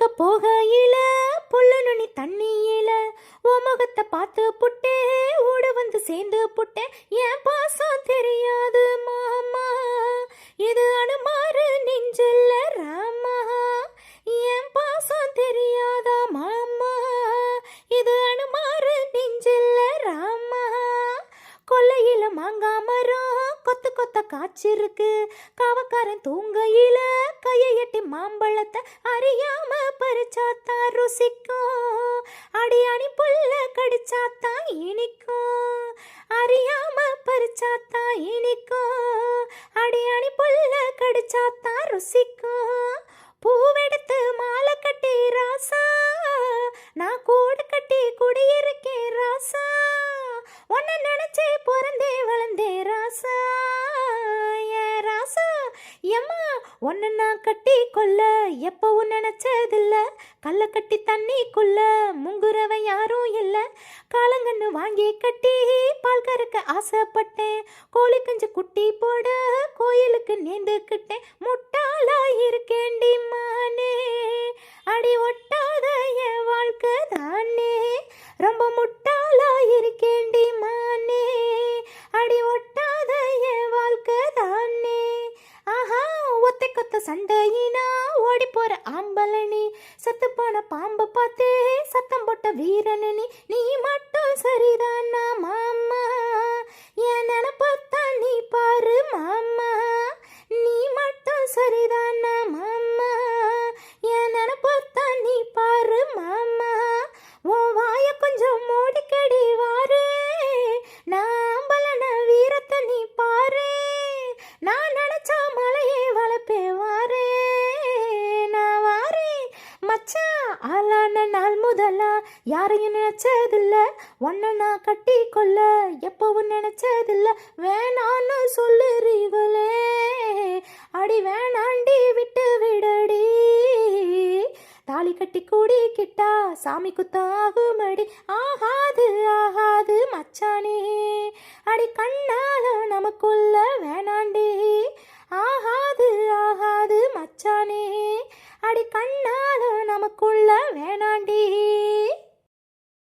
பார்க்க போகையில புல்லு நுனி தண்ணியில உன் முகத்தை பார்த்து புட்டே ஓட வந்து சேர்ந்து புட்டேன். என் பாசம் தெரியாது மாமா, இது அனுமாரு நெஞ்சில்ல ராமா. என் பாசம் தெரியாதா மாமா, இது அனுமாரு நெஞ்சில்ல ராமா. கொல்லையில மாங்காய் மரம் கொத்து கொத்த காய்ச்சிருக்கு, காவக்காரன் தூங்கையில கையை எட்டி மாம்பழத்தை அறியாம பறிச்சாத்தான் ருசிக்கும். அடியாணி புல்ல கடிச்சாத்தான் இனிக்கும், அறியாம பறிச்சாத்தான் இனிக்கும். அடியாணி புல்ல கடிச்சாத்தான் ருசிக்கும். பூவெடுத்து மாலை கட்டி ராசா, நான் கூடு கட்டி குடியிருக்கேன் ராசா. உன்னை நினைச்சே பிறந்தே வளர்ந்தே ராசா, ஏ ராசா. எம்மா உன்னை நான் கட்டி கொல்ல எப்பவும் நினைச்சதில்ல, கல்ல கட்டி தண்ணிக்குள்ள முங்குறவன் யாரும் இல்லை. காலங்கன்னு வாங்கி கட்டி பால் கறக்க ஆசைப்பட்டேன், கோழி கஞ்சி குட்டி போட கோயிலுக்கு நேர்ந்துக்கிட்டேன். முட்டாளா இருக்கேண்டி மானே, அடி ஒட்டாத என் வாழ்க்கை தானே. ரொம்ப முட்டாளா இருக்கேண்டி மானே, அடி ஒட்டாத என் வாழ்க்கை தானே. ஆஹா ஒத்தை கொத்த சண்டையினா ஓடி போற ஆம்பலனி, சத்து போன பாம்பை பார்த்தே சத்தம் போட்ட வீரனி. நீ மட்டும் சரிதானா மாமா, என் நினப்பத்தான் நீ பாரு மாமா. நீ மட்டும் சரிதானா மாமா, என் நினப்பத்தான் நீ பாரு மாமா. உன் வாய கொஞ்சம் மூடிக்கடி வாரு, நான் பலன வீரத்தை நீ பாரு. நான் நினைச்சா மலையே வளப்பே வாரே, நான் வாரே மச்சான். ஆளான நாள் முதலா யாரையும் நினைச்சதில்ல, உன்னை நான் கட்டி கொள்ள எப்பவும் நினைச்சதில்ல. வேணான்னு சொல்லுறீங்களே, அடி வேணாண்டி விட்டு விடடி. தாலி கட்டி கூடிக்கிட்டா சாமி குத்தாகுமடி, ஆகாது ஆகாது மச்சானே. அடி கண்ணால நமக்குள்ள வேணாண்டி